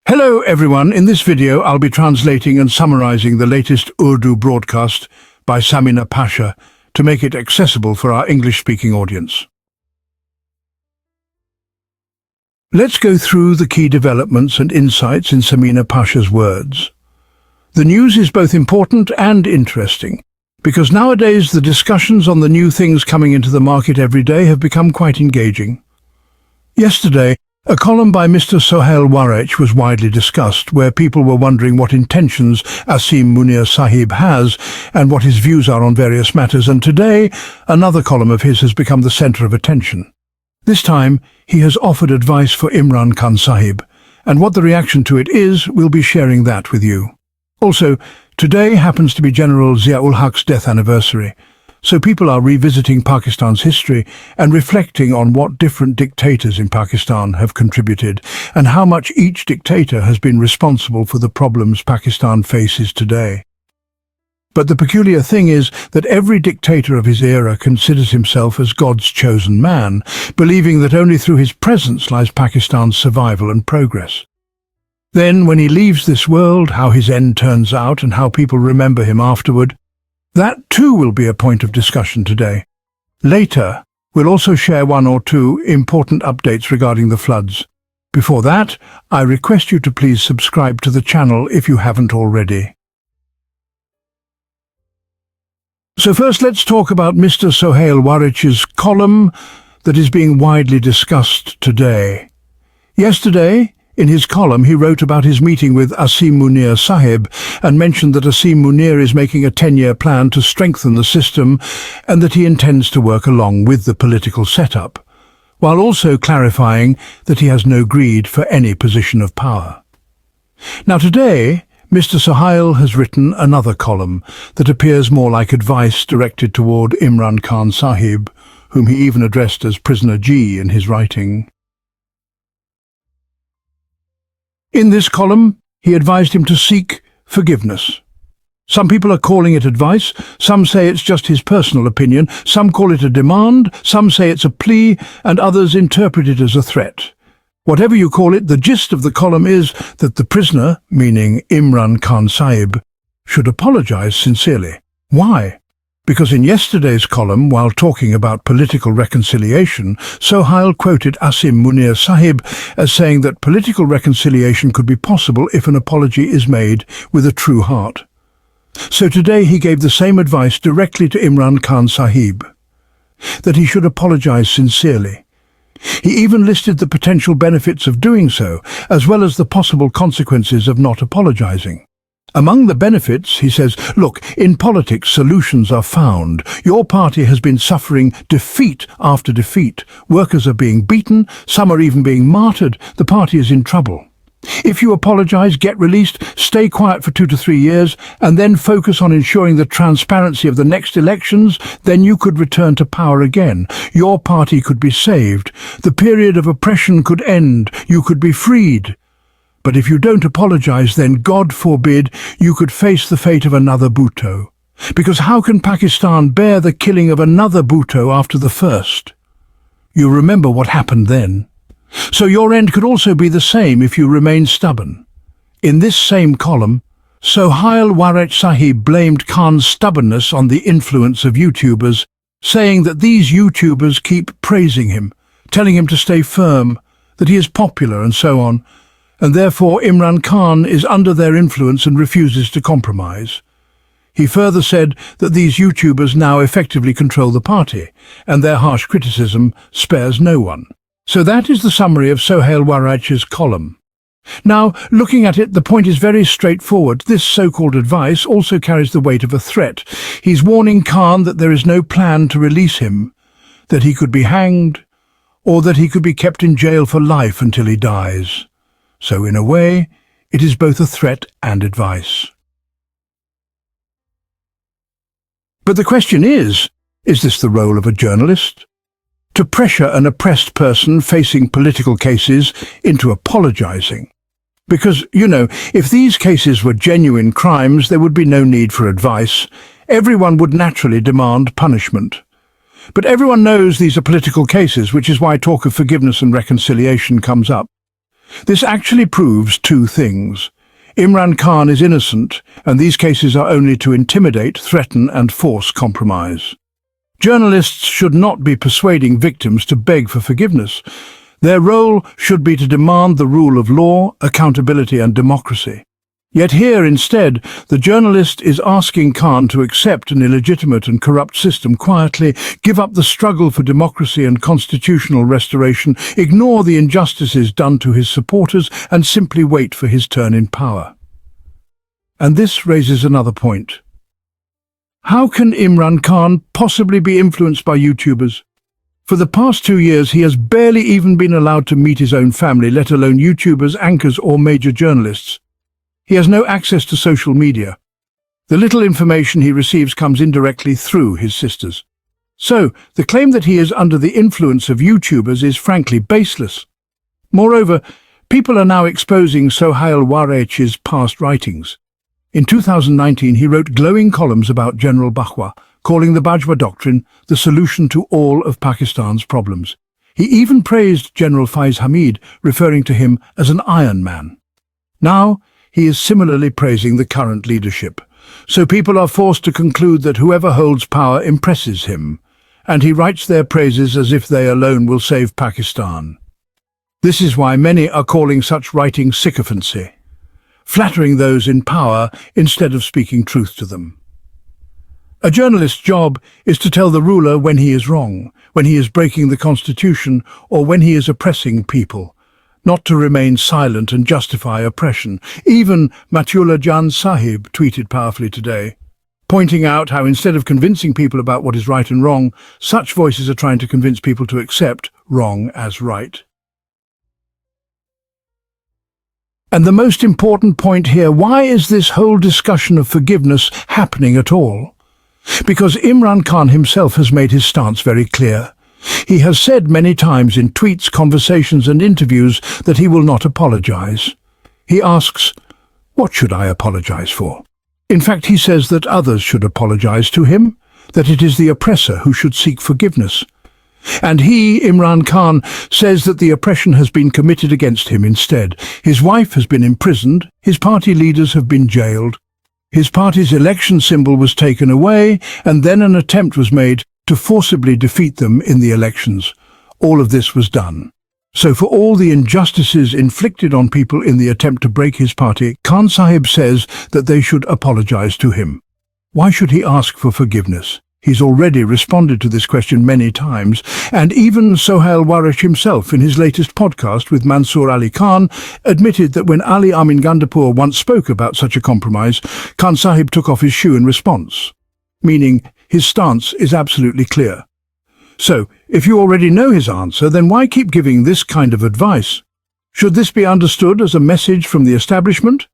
Hello everyone, in this video I'll be translating and summarizing the latest Urdu broadcast by Samina Pasha to make it accessible for our English-speaking audience. Let's go through the key developments and insights in Samina Pasha's words. The news is both important and interesting, because nowadays the discussions on the new things coming into the market every day have become quite engaging. Yesterday, a column by Mr. Sohail Wazir was widely discussed, where people were wondering what intentions Asim Munir Sahib has and what his views are on various matters, and today another column of his has become the centre of attention. This time he has offered advice for Imran Khan Sahib, and what the reaction to it is, we'll be sharing that with you. Also, today happens to be General Zia Hakeem's death anniversary, so people are revisiting Pakistan's history and reflecting on what different dictators in Pakistan have contributed and how much each dictator has been responsible for the problems Pakistan faces today. But the peculiar thing is that every dictator of his era considers himself as God's chosen man, believing that only through his presence lies Pakistan's survival and progress. Then, when he leaves this world, how his end turns out and how people remember him afterward, that too will be a point of discussion today. Later, we'll also share one or two important updates regarding the floods. Before that, I request you to please subscribe to the channel if you haven't already. So first, let's talk about Mr. Sohail Wazir's column that is being widely discussed today. Yesterday, in his column, he wrote about his meeting with Asim Munir Sahib and mentioned that Asim Munir is making a 10-year plan to strengthen the system and that he intends to work along with the political setup, while also clarifying that he has no greed for any position of power. Now today, Mr. Sohail has written another column that appears more like advice directed toward Imran Khan Sahib, whom he even addressed as Prisoner G in his writing. In this column, he advised him to seek forgiveness. Some people are calling it advice, some say it's just his personal opinion, some call it a demand, some say it's a plea, and others interpret it as a threat. Whatever you call it, the gist of the column is that the prisoner, meaning Imran Khan Sahib, should apologize sincerely. Why? Because in yesterday's column, while talking about political reconciliation, Sohail quoted Asim Munir Sahib as saying that political reconciliation could be possible if an apology is made with a true heart. So today he gave the same advice directly to Imran Khan Sahib, that he should apologize sincerely. He even listed the potential benefits of doing so, as well as the possible consequences of not apologizing. Among the benefits, he says, look, in politics solutions are found. Your party has been suffering defeat after defeat. Workers are being beaten, some are even being martyred. The party is in trouble. If you apologize, get released, stay quiet for 2 to 3 years, and then focus on ensuring the transparency of the next elections, then you could return to power again. Your party could be saved. The period of oppression could end. You could be freed. But if you don't apologize, then, God forbid, you could face the fate of another Bhutto. Because how can Pakistan bear the killing of another Bhutto after the first? You remember what happened then. So your end could also be the same if you remain stubborn. In this same column, Sohail Wazir Sahib blamed Khan's stubbornness on the influence of YouTubers, saying that these YouTubers keep praising him, telling him to stay firm, that he is popular and so on, and therefore Imran Khan is under their influence and refuses to compromise. He further said that these YouTubers now effectively control the party, and their harsh criticism spares no one. So that is the summary of Sohail Wazir's column. Now, looking at it, the point is very straightforward. This so-called advice also carries the weight of a threat. He's warning Khan that there is no plan to release him, that he could be hanged, or that he could be kept in jail for life until he dies. So in a way, it is both a threat and advice. But the question is this the role of a journalist? To pressure an oppressed person facing political cases into apologizing? Because, if these cases were genuine crimes, there would be no need for advice. Everyone would naturally demand punishment. But everyone knows these are political cases, which is why talk of forgiveness and reconciliation comes up. This actually proves two things. Imran Khan is innocent, and these cases are only to intimidate, threaten and force compromise. Journalists should not be persuading victims to beg for forgiveness. Their role should be to demand the rule of law, accountability and democracy. Yet here, instead, the journalist is asking Khan to accept an illegitimate and corrupt system quietly, give up the struggle for democracy and constitutional restoration, ignore the injustices done to his supporters, and simply wait for his turn in power. And this raises another point. How can Imran Khan possibly be influenced by YouTubers? For the past 2 years, he has barely even been allowed to meet his own family, let alone YouTubers, anchors or major journalists. He has no access to social media. The little information he receives comes indirectly through his sisters. So, the claim that he is under the influence of YouTubers is frankly baseless. Moreover, people are now exposing Sohail Wazir's past writings. In 2019, he wrote glowing columns about General Bajwa, calling the Bajwa Doctrine the solution to all of Pakistan's problems. He even praised General Faiz Hamid, referring to him as an Iron Man. Now, he is similarly praising the current leadership. So people are forced to conclude that whoever holds power impresses him, and he writes their praises as if they alone will save Pakistan. This is why many are calling such writing sycophancy, flattering those in power instead of speaking truth to them. A journalist's job is to tell the ruler when he is wrong, when he is breaking the constitution, or when he is oppressing people, not to remain silent and justify oppression. Even Matullah Jan Sahib tweeted powerfully today, pointing out how instead of convincing people about what is right and wrong, such voices are trying to convince people to accept wrong as right. And the most important point here, why is this whole discussion of forgiveness happening at all? Because Imran Khan himself has made his stance very clear. He has said many times in tweets, conversations and interviews that he will not apologize. He asks, "What should I apologize for?" In fact, he says that others should apologize to him, that it is the oppressor who should seek forgiveness. And he, Imran Khan, says that the oppression has been committed against him instead. His wife has been imprisoned, his party leaders have been jailed, his party's election symbol was taken away, and then an attempt was made to forcibly defeat them in the elections. All of this was done. So for all the injustices inflicted on people in the attempt to break his party, Khan Sahib says that they should apologize to him. Why should he ask for forgiveness? He's already responded to this question many times, and even Sohail Wazir himself, in his latest podcast with Mansoor Ali Khan, admitted that when Ali Amin Gandapur once spoke about such a compromise, Khan Sahib took off his shoe in response, meaning his stance is absolutely clear. So, if you already know his answer, then why keep giving this kind of advice? Should this be understood as a message from the establishment?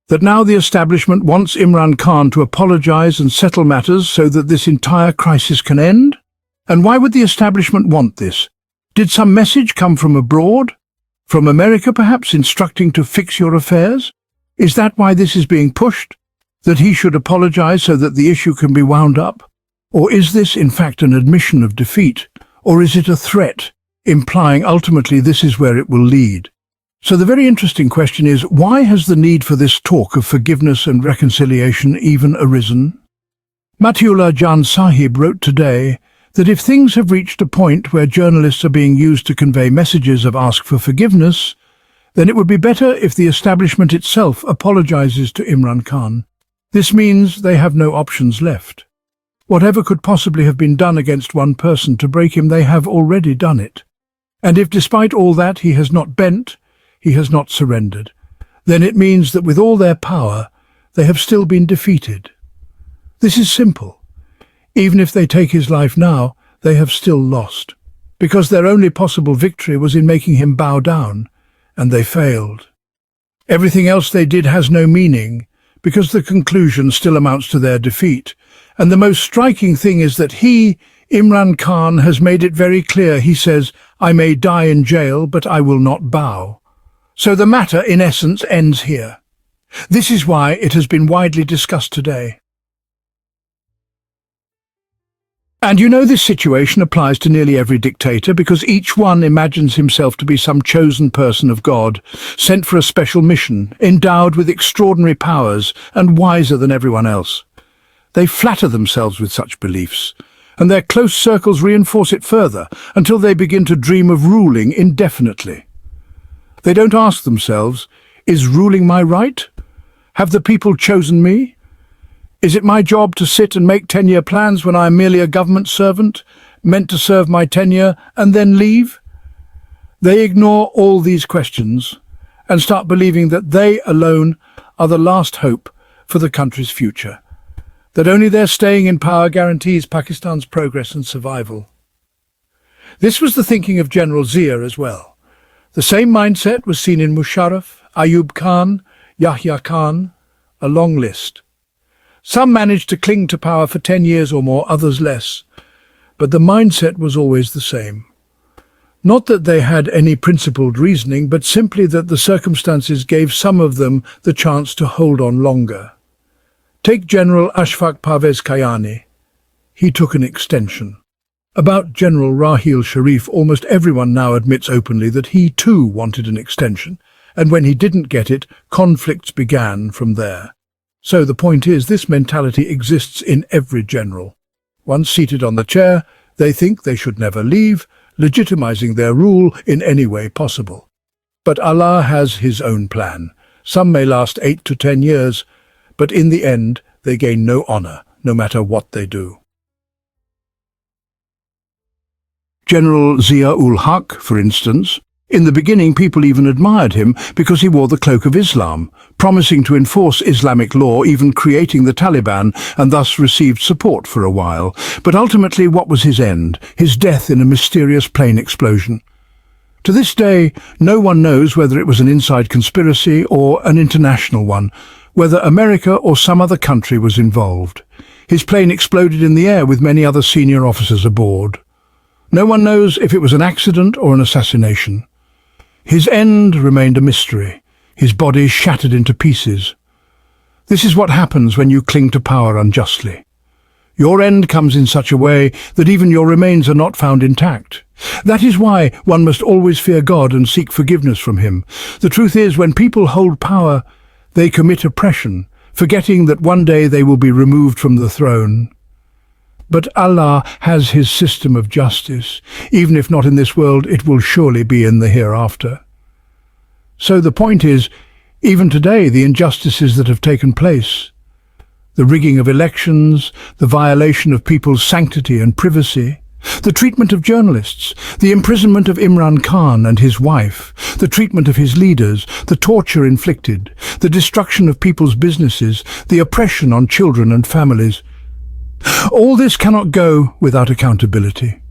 That now the establishment wants Imran Khan to apologize and settle matters so that this entire crisis can end? And why would the establishment want this? Did some message come from abroad? From America, perhaps, instructing to fix your affairs? Is that why this is being pushed? That he should apologize so that the issue can be wound up? Or is this, in fact, an admission of defeat? Or is it a threat, implying ultimately this is where it will lead? So the very interesting question is, why has the need for this talk of forgiveness and reconciliation even arisen? Matullah Jan Sahib wrote today that if things have reached a point where journalists are being used to convey messages of ask for forgiveness, then it would be better if the establishment itself apologizes to Imran Khan. This means they have no options left. Whatever could possibly have been done against one person to break him, they have already done it. And if despite all that he has not bent, he has not surrendered, then it means that with all their power, they have still been defeated. This is simple. Even if they take his life now, they have still lost, because their only possible victory was in making him bow down, and they failed. Everything else they did has no meaning, because the conclusion still amounts to their defeat. And the most striking thing is that he, Imran Khan, has made it very clear. He says, "I may die in jail, but I will not bow." So the matter, in essence, ends here. This is why it has been widely discussed today. And you know this situation applies to nearly every dictator because each one imagines himself to be some chosen person of God, sent for a special mission, endowed with extraordinary powers and wiser than everyone else. They flatter themselves with such beliefs, and their close circles reinforce it further until they begin to dream of ruling indefinitely. They don't ask themselves, is ruling my right? Have the people chosen me? Is it my job to sit and make 10-year plans when I am merely a government servant, meant to serve my tenure and then leave? They ignore all these questions and start believing that they alone are the last hope for the country's future, that only their staying in power guarantees Pakistan's progress and survival. This was the thinking of General Zia as well. The same mindset was seen in Musharraf, Ayub Khan, Yahya Khan, a long list. Some managed to cling to power for 10 years or more, others less. But the mindset was always the same. Not that they had any principled reasoning, but simply that the circumstances gave some of them the chance to hold on longer. Take General Ashfaq Parvez Kayani. He took an extension. About General Rahil Sharif, almost everyone now admits openly that he too wanted an extension, and when he didn't get it, conflicts began from there. So the point is, this mentality exists in every general. Once seated on the chair, they think they should never leave, legitimizing their rule in any way possible. But Allah has His own plan. Some may last 8 to 10 years, but in the end they gain no honor, no matter what they do. General Zia-ul-Haq, for instance, in the beginning people even admired him because he wore the cloak of Islam, promising to enforce Islamic law, even creating the Taliban, and thus received support for a while. But ultimately, what was his end? His death in a mysterious plane explosion. To this day, no one knows whether it was an inside conspiracy or an international one, whether America or some other country was involved. His plane exploded in the air with many other senior officers aboard. No one knows if it was an accident or an assassination. His end remained a mystery, his body shattered into pieces. This is what happens when you cling to power unjustly. Your end comes in such a way that even your remains are not found intact. That is why one must always fear God and seek forgiveness from Him. The truth is, when people hold power, they commit oppression, forgetting that one day they will be removed from the throne. But Allah has His system of justice. Even if not in this world, it will surely be in the hereafter. So the point is, even today, the injustices that have taken place, the rigging of elections, the violation of people's sanctity and privacy, the treatment of journalists, the imprisonment of Imran Khan and his wife, the treatment of his leaders, the torture inflicted, the destruction of people's businesses, the oppression on children and families, all this cannot go without accountability.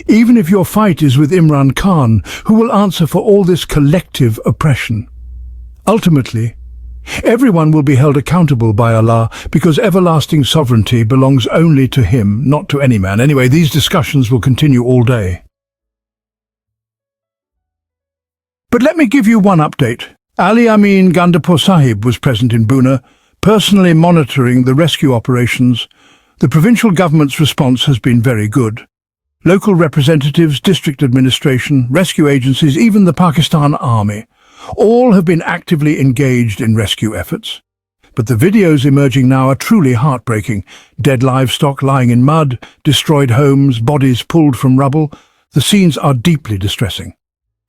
Even if your fight is with Imran Khan, who will answer for all this collective oppression? Ultimately, everyone will be held accountable by Allah because everlasting sovereignty belongs only to Him, not to any man. Anyway, these discussions will continue all day. But let me give you one update. Ali Amin Gandapur Sahib was present in Buna, personally monitoring the rescue operations. The provincial government's response has been very good. Local representatives, district administration, rescue agencies, even the Pakistan Army, all have been actively engaged in rescue efforts. But the videos emerging now are truly heartbreaking. Dead livestock lying in mud, destroyed homes, bodies pulled from rubble. The scenes are deeply distressing.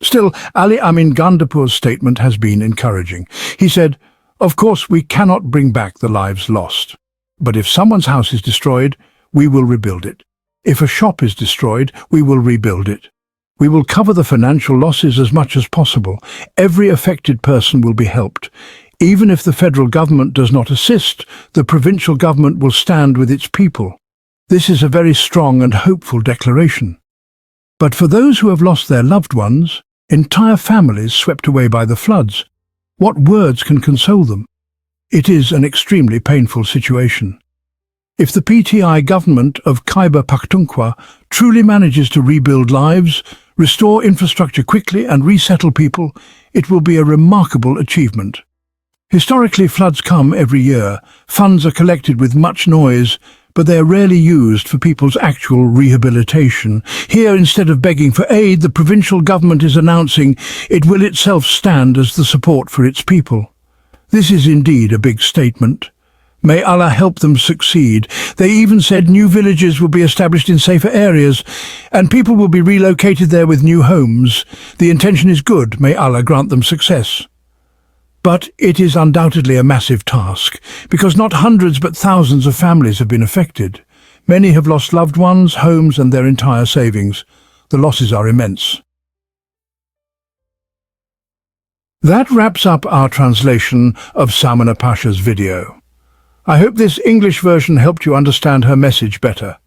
Still, Ali Amin Gandapur's statement has been encouraging. He said, "Of course, we cannot bring back the lives lost. But if someone's house is destroyed, we will rebuild it. If a shop is destroyed, we will rebuild it. We will cover the financial losses as much as possible. Every affected person will be helped. Even if the federal government does not assist, the provincial government will stand with its people." This is a very strong and hopeful declaration. But for those who have lost their loved ones, entire families swept away by the floods, what words can console them? It is an extremely painful situation. If the PTI government of Khyber Pakhtunkhwa truly manages to rebuild lives, restore infrastructure quickly and resettle people, it will be a remarkable achievement. Historically, floods come every year. Funds are collected with much noise, but they are rarely used for people's actual rehabilitation. Here, instead of begging for aid, the provincial government is announcing it will itself stand as the support for its people. This is indeed a big statement. May Allah help them succeed. They even said new villages will be established in safer areas, and people will be relocated there with new homes. The intention is good. May Allah grant them success. But it is undoubtedly a massive task, because not hundreds but thousands of families have been affected. Many have lost loved ones, homes and their entire savings. The losses are immense. That wraps up our translation of Samina Pasha's video. I hope this English version helped you understand her message better.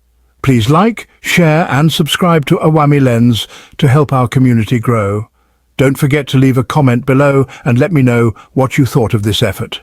Please like, share and subscribe to Awami Lens to help our community grow. Don't forget to leave a comment below and let me know what you thought of this effort.